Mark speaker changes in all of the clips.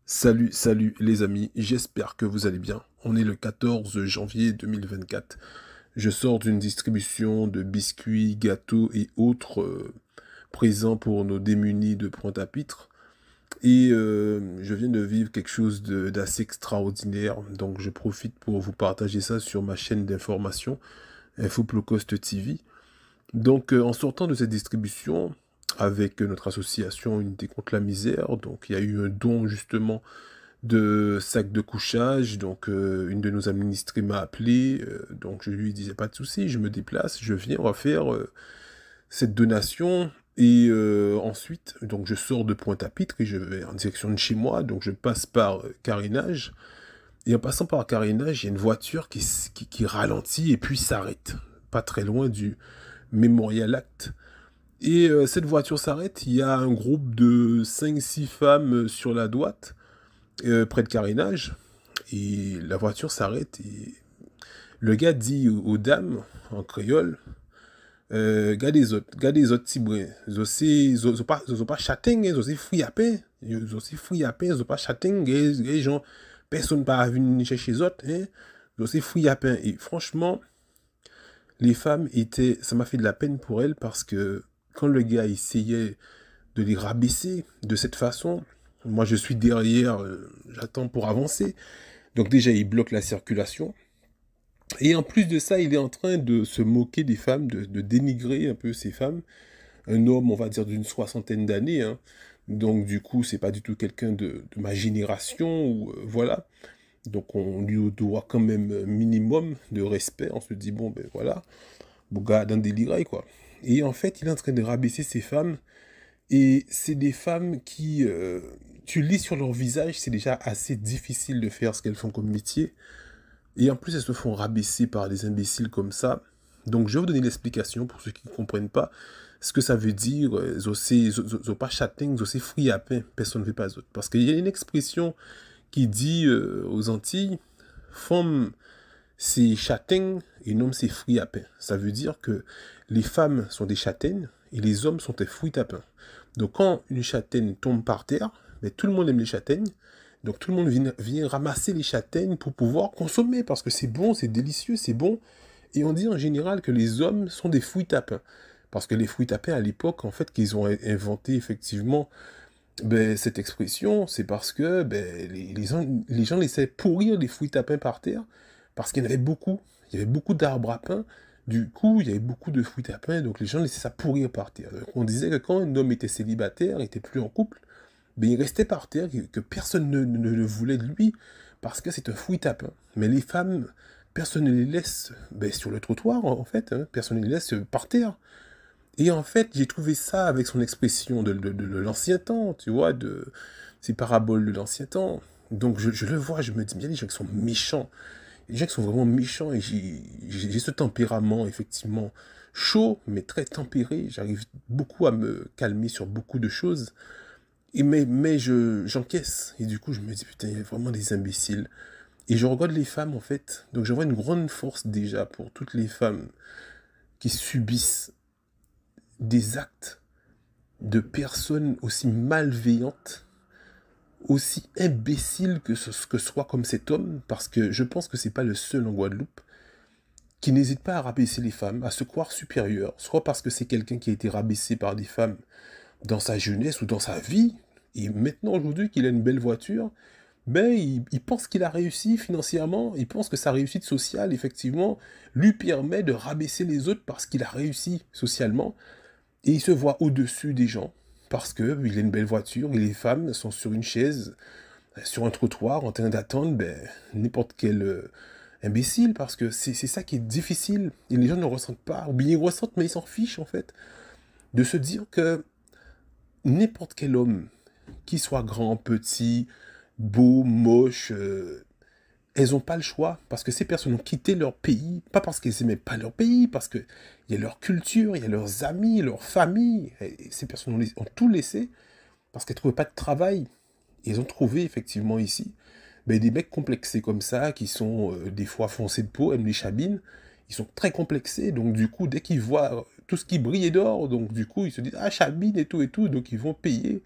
Speaker 1: Salut, salut les amis, j'espère que vous allez bien. On est le 14 janvier 2024. Je sors d'une distribution de biscuits, gâteaux et autres présents pour nos démunis de Pointe-à-Pitre. Et je viens de vivre quelque chose d'assez extraordinaire. Donc je profite pour vous partager ça sur ma chaîne d'information, Infoplocost TV. Donc en sortant de cette distribution, avec notre association Unité contre la misère, donc il y a eu un don justement de sacs de couchage. Donc une de nos administrées m'a appelé, donc je lui disais pas de souci, je me déplace, je viens, on va faire cette donation. Et ensuite, donc je sors de Pointe-à-Pitre et je vais en direction de chez moi, donc je passe par Carénage. Et en passant par Carénage, il y a une voiture qui ralentit et puis s'arrête, pas très loin du Mémorial Act. Et cette voiture s'arrête, il y a un groupe de 5 6 femmes sur la droite, près de Carénage, et la voiture s'arrête, et le gars dit aux dames, en créole, gardez les autres tibouins, ils ont pas châtain, ils ont fouillé à peine, ils ont fouillé à peine, ils ont pas châtain, les gens, personne pas venir chercher les autres, hein, ils ont fouillé à peine. Et franchement, les femmes étaient, ça m'a fait de la peine pour elles, parce que quand le gars essayait de les rabaisser de cette façon, moi je suis derrière, j'attends pour avancer. Donc déjà, il bloque la circulation. Et en plus de ça, il est en train de se moquer des femmes, de dénigrer un peu ces femmes. Un homme, on va dire, d'une soixantaine d'années, hein. Donc du coup, c'est pas du tout quelqu'un de ma génération, ou voilà. Donc on lui doit quand même un minimum de respect. On se dit, bon, ben voilà, bon gars d'un délire, quoi. Et en fait, il est en train de rabaisser ces femmes. Et c'est des femmes qui, tu lis sur leur visage, c'est déjà assez difficile de faire ce qu'elles font comme métier. Et en plus, elles se font rabaisser par des imbéciles comme ça. Donc, je vais vous donner l'explication pour ceux qui ne comprennent pas ce que ça veut dire. Zo pas châtain, zo c'est fruit à pain, personne ne veut pas autre. Parce qu'il y a une expression qui dit aux Antilles, femme c'est châtain et homme c'est fruit à pain. Ça veut dire que les femmes sont des châtaignes et les hommes sont des fruits à pain. Donc, quand une châtaigne tombe par terre, mais tout le monde aime les châtaignes. Donc tout le monde vient ramasser les châtaignes pour pouvoir consommer, parce que c'est bon, c'est délicieux, c'est bon. Et on dit en général que les hommes sont des fruits tapins. Parce que les fruits tapins, à l'époque, en fait, qu'ils ont inventé effectivement cette expression, c'est parce que les gens laissaient pourrir les fruits tapins par terre, parce qu'il y en avait beaucoup. Il y avait beaucoup d'arbres à pain. Du coup, il y avait beaucoup de fruits tapins, donc les gens laissaient ça pourrir par terre. Donc, on disait que quand un homme était célibataire, était plus en couple, ben, il restait par terre, que personne ne le voulait de lui, parce que c'est un fouille-tapin. Mais les femmes, personne ne les laisse sur le trottoir, en fait, hein, personne ne les laisse par terre. Et en fait, j'ai trouvé ça avec son expression de l'ancien temps, tu vois, de ces paraboles de l'ancien temps. Donc je le vois, je me dis, bien, les gens qui sont méchants, les gens qui sont vraiment méchants, et j'ai ce tempérament, effectivement, chaud, mais très tempéré. J'arrive beaucoup à me calmer sur beaucoup de choses. J'encaisse. Et du coup, je me dis, putain, il y a vraiment des imbéciles. Et je regarde les femmes, en fait. Donc, je vois une grande force déjà pour toutes les femmes qui subissent des actes de personnes aussi malveillantes, aussi imbéciles que soit comme cet homme, parce que je pense que c'est pas le seul en Guadeloupe, qui n'hésite pas à rabaisser les femmes, à se croire supérieur, soit parce que c'est quelqu'un qui a été rabaissé par des femmes dans sa jeunesse ou dans sa vie, et maintenant aujourd'hui qu'il a une belle voiture, il pense qu'il a réussi financièrement, il pense que sa réussite sociale, effectivement, lui permet de rabaisser les autres parce qu'il a réussi socialement, et il se voit au-dessus des gens, parce qu'il a une belle voiture, et les femmes sont sur une chaise, sur un trottoir, en train d'attendre n'importe quel imbécile, parce que c'est ça qui est difficile, et les gens ne ressentent pas, ou bien ils ressentent, mais ils s'en fichent, en fait, de se dire que n'importe quel homme, qu'il soit grand, petit, beau, moche, elles n'ont pas le choix, parce que ces personnes ont quitté leur pays, pas parce qu'elles n'aimaient pas leur pays, parce qu'il y a leur culture, il y a leurs amis, leur famille, et ces personnes ont tout laissé, parce qu'elles ne trouvaient pas de travail. Et elles ont trouvé effectivement ici des mecs complexés comme ça, qui sont des fois foncés de peau, aiment les chabines, ils sont très complexés, donc du coup, dès qu'ils voient tout ce qui brille et dort, donc du coup, ils se disent, ah, chabine et tout, donc ils vont payer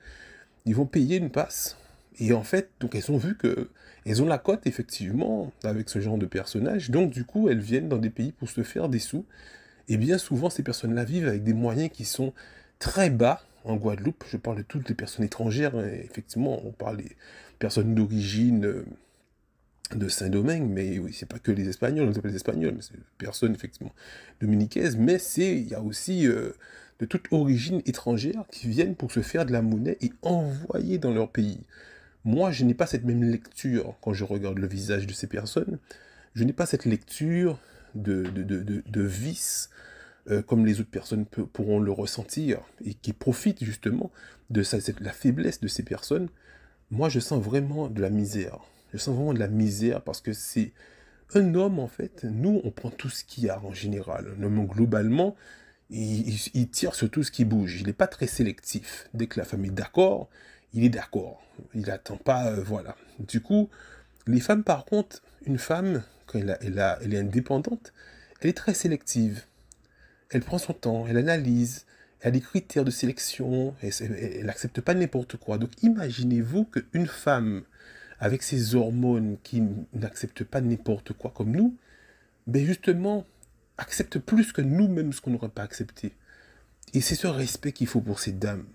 Speaker 1: une passe Et en fait, donc elles ont vu que elles ont la cote, effectivement, avec ce genre de personnages. Donc du coup, elles viennent dans des pays pour se faire des sous. Et bien souvent, ces personnes-là vivent avec des moyens qui sont très bas en Guadeloupe. Je parle de toutes les personnes étrangères, hein. Effectivement, on parle des personnes d'origine de Saint-Domingue, mais oui, c'est pas que les Espagnols, on les appelle les Espagnols, mais c'est des personnes, effectivement, dominicaines, mais il y a aussi de toute origine étrangère qui viennent pour se faire de la monnaie et envoyer dans leur pays. Moi, je n'ai pas cette même lecture quand je regarde le visage de ces personnes. Je n'ai pas cette lecture de vice comme les autres personnes pourront le ressentir et qui profitent justement de la faiblesse de ces personnes. Moi, je sens vraiment de la misère. Je sens vraiment de la misère parce que c'est un homme, en fait. Nous, on prend tout ce qu'il y a en général. Un homme, globalement, il tire sur tout ce qui bouge. Il n'est pas très sélectif. Dès que la femme est d'accord, il est d'accord. Il n'attend pas, voilà. Du coup, les femmes, par contre, une femme, quand elle est indépendante, elle est très sélective. Elle prend son temps, elle analyse, elle a des critères de sélection, elle n'accepte pas n'importe quoi. Donc imaginez-vous qu'une femme avec ses hormones qui n'accepte pas n'importe quoi comme nous, ben justement, accepte plus que nous-mêmes ce qu'on n'aurait pas accepté. Et c'est ce respect qu'il faut pour ces dames,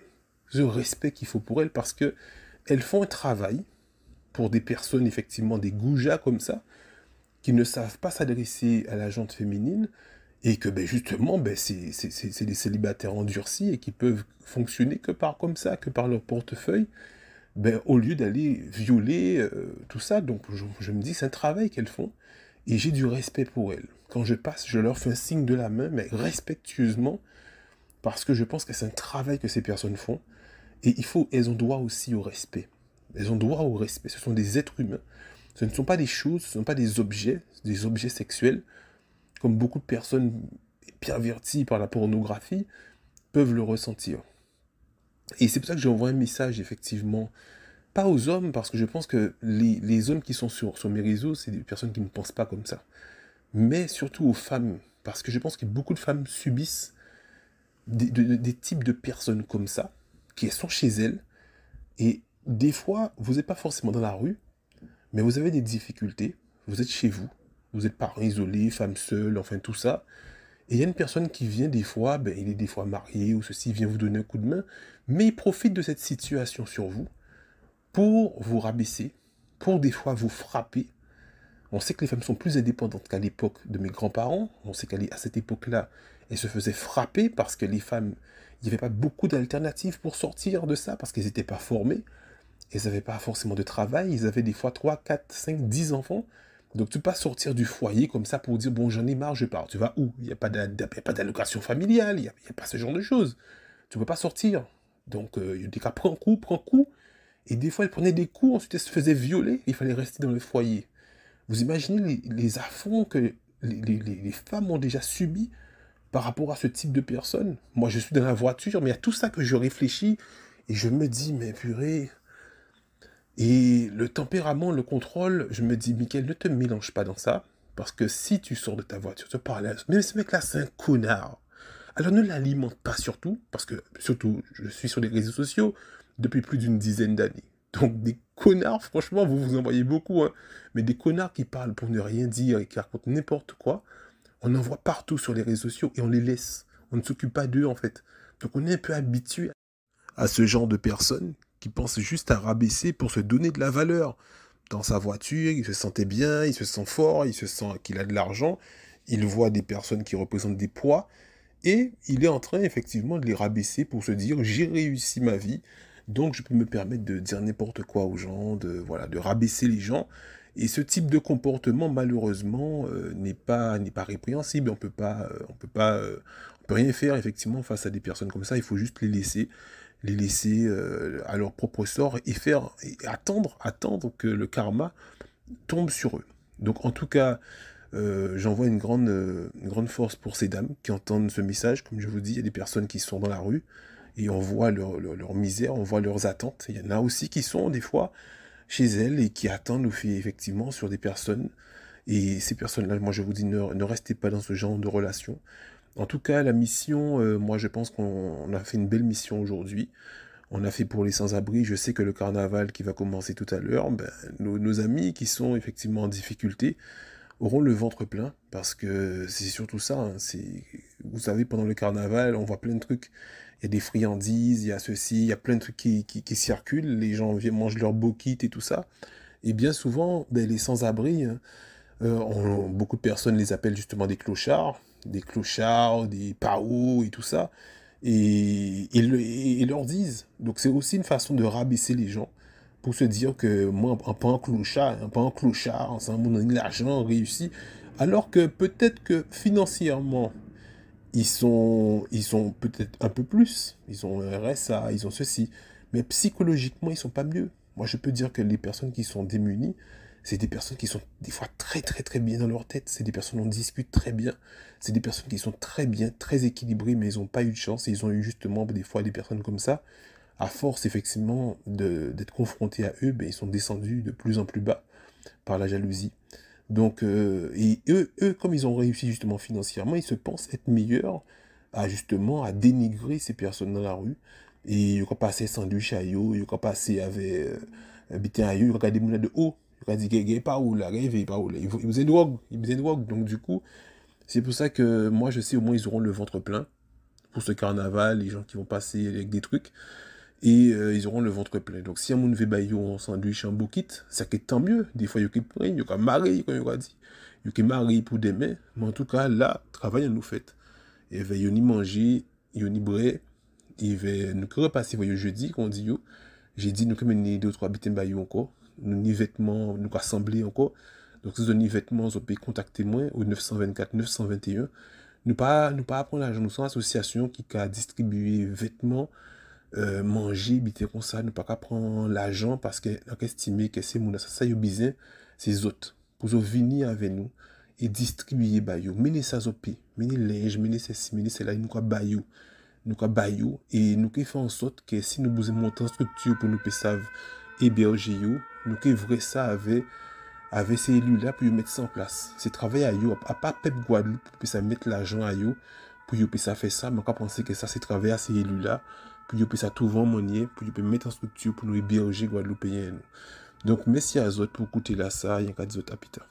Speaker 1: ce respect qu'il faut pour elles, parce que elles font un travail pour des personnes, effectivement, des goujats comme ça, qui ne savent pas s'adresser à la gente féminine, et que ben, justement, ben, c'est des célibataires endurcis et qui peuvent fonctionner que par comme ça, que par leur portefeuille, ben, au lieu d'aller violer tout ça. Donc je me dis, c'est un travail qu'elles font, et j'ai du respect pour elles. Quand je passe, je leur fais un signe de la main, mais respectueusement, parce que je pense que c'est un travail que ces personnes font, et elles ont droit aussi au respect. Elles ont droit au respect. Ce sont des êtres humains. Ce ne sont pas des choses, ce ne sont pas des objets sexuels, comme beaucoup de personnes perverties par la pornographie peuvent le ressentir. Et c'est pour ça que j'envoie un message, effectivement, pas aux hommes, parce que je pense que les hommes qui sont sur mes réseaux, c'est des personnes qui ne pensent pas comme ça, mais surtout aux femmes, parce que je pense que beaucoup de femmes subissent des types de personnes comme ça, qui sont chez elles, et des fois, vous n'êtes pas forcément dans la rue, mais vous avez des difficultés, vous êtes chez vous, vous êtes parents isolés, femmes seules, enfin tout ça, et il y a une personne qui vient des fois, ben, il est des fois marié ou ceci, il vient vous donner un coup de main, mais il profite de cette situation sur vous pour vous rabaisser, pour des fois vous frapper. On sait que les femmes sont plus indépendantes qu'à l'époque de mes grands-parents. On sait qu'à cette époque-là, elles se faisaient frapper parce que les femmes, il n'y avait pas beaucoup d'alternatives pour sortir de ça, parce qu'elles n'étaient pas formées. Elles n'avaient pas forcément de travail. Ils avaient des fois 3, 4, 5, 10 enfants. Donc tu ne peux pas sortir du foyer comme ça pour dire, bon, j'en ai marre, je pars. Tu vas où? Il n'y a pas d'allocation familiale, il n'y a pas ce genre de choses. Tu ne peux pas sortir. Donc il y a des cas, prends coup. Et des fois, elle prenait des coups, ensuite elle se faisait violer, il fallait rester dans le foyer. Vous imaginez les affronts que les femmes ont déjà subis par rapport à ce type de personnes? Moi, je suis dans la voiture, mais il y a tout ça que je réfléchis, et je me dis, mais purée. Et le tempérament, le contrôle, je me dis, Mickaël, ne te mélange pas dans ça, parce que si tu sors de ta voiture, tu parles à... Mais ce mec-là, c'est un connard. Alors ne l'alimente pas surtout, parce que surtout, je suis sur les réseaux sociaux depuis plus d'une dizaine d'années. Donc des connards, franchement, vous vous en voyez beaucoup, hein. Mais des connards qui parlent pour ne rien dire et qui racontent n'importe quoi, on en voit partout sur les réseaux sociaux et on les laisse. On ne s'occupe pas d'eux en fait. Donc on est un peu habitué à ce genre de personnes qui pensent juste à rabaisser pour se donner de la valeur. Dans sa voiture, il se sentait bien, il se sent fort, il se sent qu'il a de l'argent, il voit des personnes qui représentent des poids, et il est en train effectivement de les rabaisser pour se dire j'ai réussi ma vie, donc je peux me permettre de dire n'importe quoi aux gens, voilà, de rabaisser les gens. Et ce type de comportement, malheureusement, n'est pas répréhensible. On peut rien faire effectivement face à des personnes comme ça. Il faut juste les laisser à leur propre sort et attendre que le karma tombe sur eux. Donc en tout cas, j'envoie une grande force pour ces dames qui entendent ce message. Comme je vous dis, il y a des personnes qui sont dans la rue et on voit leur misère, on voit leurs attentes. Il y en a aussi qui sont des fois chez elles et qui attendent effectivement sur des personnes. Et ces personnes-là, moi je vous dis, ne restez pas dans ce genre de relation. En tout cas, la mission, moi je pense qu'on a fait une belle mission aujourd'hui. On a fait pour les sans-abri. Je sais que le carnaval qui va commencer tout à l'heure, ben, nos amis qui sont effectivement en difficulté auront le ventre plein, parce que c'est surtout ça. Hein, vous savez, pendant le carnaval, on voit plein de trucs. Il y a des friandises, il y a ceci, il y a plein de trucs qui circulent. Les gens viennent manger leur bokit et tout ça. Et bien souvent, ben, les sans-abri, hein, beaucoup de personnes les appellent justement des clochards, des paos et tout ça, et leur disent. Donc c'est aussi une façon de rabaisser les gens pour se dire que moi, un pas un clochard, c'est un monde de l'argent réussi, alors que peut-être que financièrement, ils sont peut-être un peu plus, ils ont un RSA, ils ont ceci, mais psychologiquement, ils sont pas mieux. Moi, je peux dire que les personnes qui sont démunies, c'est des personnes qui sont des fois très très très bien dans leur tête, c'est des personnes on discute très bien, c'est des personnes qui sont très bien, très équilibrées, mais ils n'ont pas eu de chance, et ils ont eu justement des fois des personnes comme ça, à force effectivement d'être confrontés à eux, ben, ils sont descendus de plus en plus bas par la jalousie. Donc, et eux, comme ils ont réussi justement financièrement, ils se pensent être meilleurs à justement à dénigrer ces personnes dans la rue. Et ils ont passé sandwich à eux, ils ont passé avec bitin à eux, ils ont regardé des de haut, ils ont dit, gay, pas où là, gay, pas où là. Ils faisaient drogue, ils faisaient drogue. Donc, du coup, c'est pour ça que moi, je sais au moins ils auront le ventre plein pour ce carnaval, les gens qui vont passer avec des trucs. Et ils auront le ventre plein. Donc si on veut bailler un sandwich en bouquet, ça qui est tant mieux. Des fois, il y a qui prennent, marier, comme il a dit. Il y a qui marier pour demain. Mais en tout cas, là, travail à nous fait. Et il y a ni manger, il y a ni bré. Il va nous repasser le jeudi, qu'on dit yo. J'ai dit nous comme ni deux trois bitins baillou encore. Nous ni vêtements, nous assembler encore. Donc si vous avez ni vêtements, vous pouvez contacter moi au 924 921. Nous pas prendre l'argent, nous sommes une association qui a distribué vêtements manger, biter comme ça, ne pas qu'à prendre l'argent parce que on estime que c'est mon ça yo besoin, c'est autres pour venir avec nous et distribuer ba yo, mener ça au pays, mener linge, mener ceci, mener cela, nous quoi ba yo, et nous qui fait en sorte que si nous besoin monter en structure pour nous payer héberger yo, nous qui vrai ça avec ces élus là pour mettre ça en place. C'est travailler à yo, à pas Pep Guadeloupe pour ça mettre l'argent à yo pour yo ça faire ça, mais on penser que ça c'est travailler à ces élus là pour yo ça trouver un moyen pour yo mettre en structure pour nous héberger Guadeloupéens. Donc merci à eux pour écouter là ça, il y a qu'à dire à Peter.